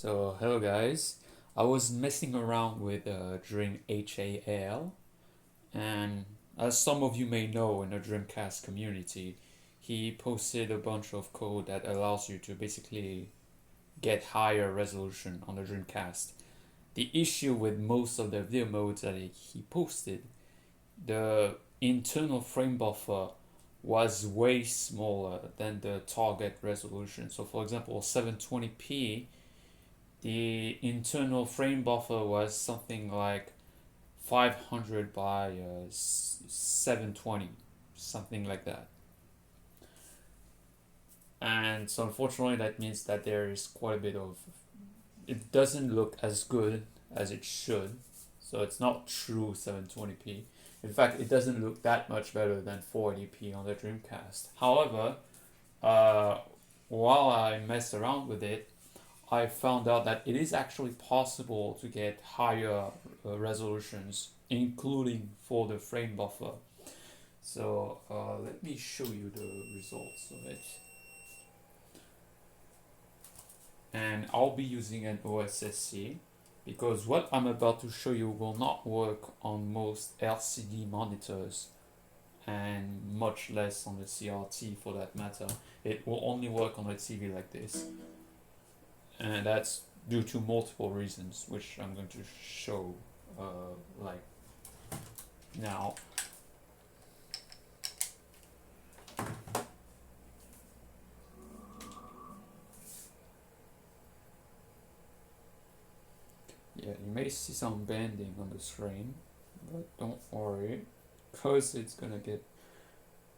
So, hello guys. I was messing around with Dream HAL, and as some of you may know in the Dreamcast community, he posted a bunch of code that allows you to basically get higher resolution on the Dreamcast. The issue with most of the video modes that he posted, the internal frame buffer was way smaller than the target resolution. So, for example, 720p, the internal frame buffer was something like 500 by 720, something like that. And so unfortunately that means that there is quite a bit of, it doesn't look as good as it should. So it's not true 720p. In fact, it doesn't look that much better than 480p on the Dreamcast. However, while I messed around with it, I found out that it is actually possible to get higher resolutions, including for the frame buffer. So let me show you the results of it. And I'll be using an OSSC because what I'm about to show you will not work on most LCD monitors and much less on the CRT for that matter. It will only work on a TV like this. And that's due to multiple reasons, which I'm going to show like now. Yeah, you may see some bending on the screen, but don't worry, because it's gonna get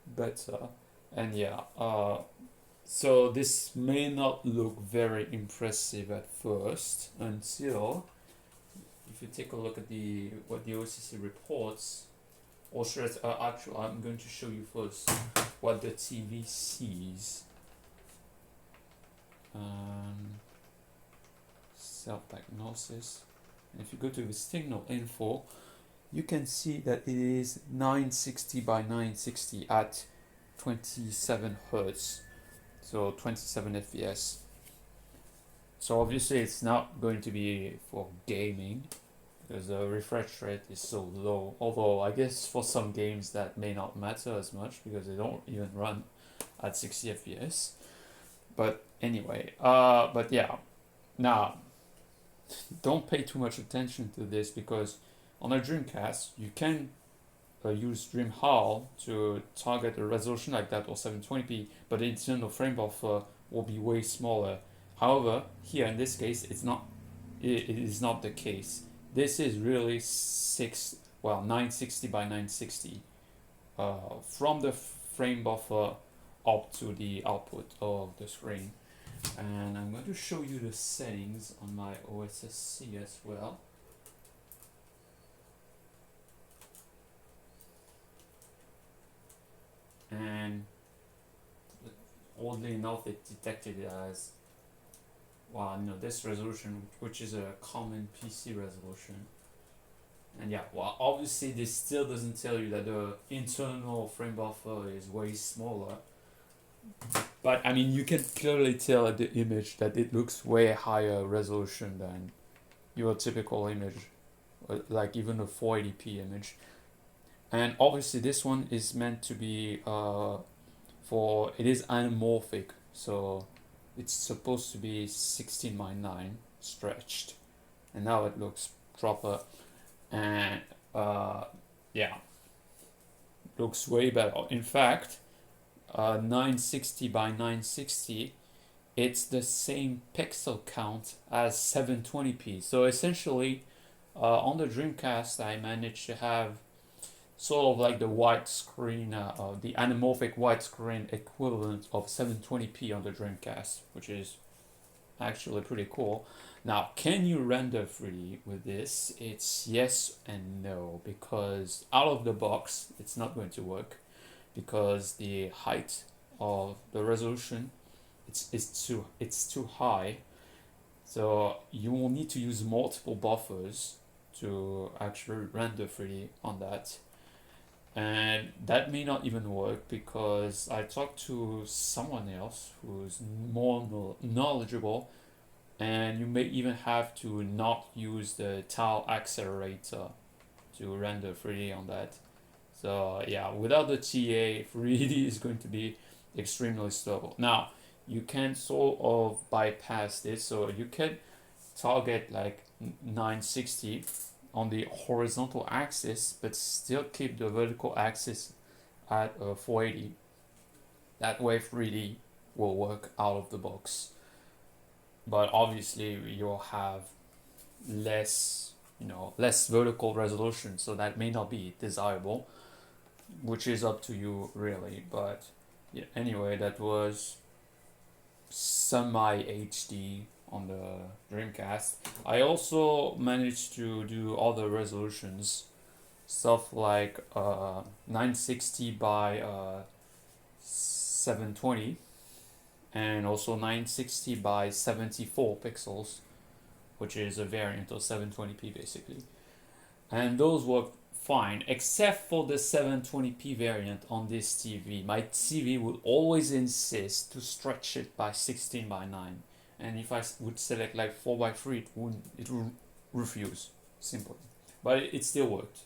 better. And yeah, so this may not look very impressive at first until if you take a look at what the OCC reports, or should actually I'm going to show you first what the TV sees. Self-diagnosis. And if you go to the signal info, you can see that it is 960 by 960 at 27 Hertz. So 27 FPS. So obviously it's not going to be for gaming because the refresh rate is so low. Although I guess for some games that may not matter as much because they don't even run at 60 FPS. But anyway, but yeah. Now, don't pay too much attention to this because on a Dreamcast you can use DreamHall to target a resolution like that or 720p, but the internal frame buffer will be way smaller. However, here in this case, it is not the case. This is really 960 by 960 from the frame buffer up to the output of the screen. And I'm going to show you the settings on my OSSC as well. And oddly enough, it detected it as this resolution, which is a common PC resolution. And yeah, well, obviously this still doesn't tell you that the internal frame buffer is way smaller. But I mean, you can clearly tell at the image that it looks way higher resolution than your typical image, like even a 480p image. And obviously this one is meant to be it is anamorphic, so it's supposed to be 16 by 9 stretched, and now it looks proper. And yeah, looks way better. In fact, 960 by 960, it's the same pixel count as 720p. So essentially, on the Dreamcast, I managed to have sort of like the widescreen, the anamorphic widescreen equivalent of 720p on the Dreamcast, which is actually pretty cool. Now, can you render 3D with this? It's yes and no, because out of the box, it's not going to work because the height of the resolution it's too high. So you will need to use multiple buffers to actually render 3D on that. And that may not even work because I talked to someone else who's more knowledgeable and you may even have to not use the tile accelerator to render 3D on that. So yeah, without the TA, 3D is going to be extremely slow. Now, you can sort of bypass this, so you can target like 960 on the horizontal axis, but still keep the vertical axis at 480. That way 3D will work out of the box. But obviously you'll have less vertical resolution, so that may not be desirable, which is up to you really. But yeah, anyway, that was semi HD on the Dreamcast. I also managed to do other resolutions, stuff like 960 by 720, and also 960 by 74 pixels, which is a variant of 720p basically. And those work fine, except for the 720p variant on this TV. My TV would always insist to stretch it by 16 by 9. And if I would select like 4 by 3, it would refuse, simply. But it still worked.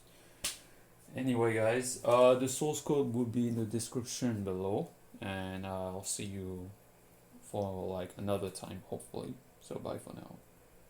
Anyway, guys, the source code will be in the description below, and I'll see you for like another time, hopefully. So bye for now.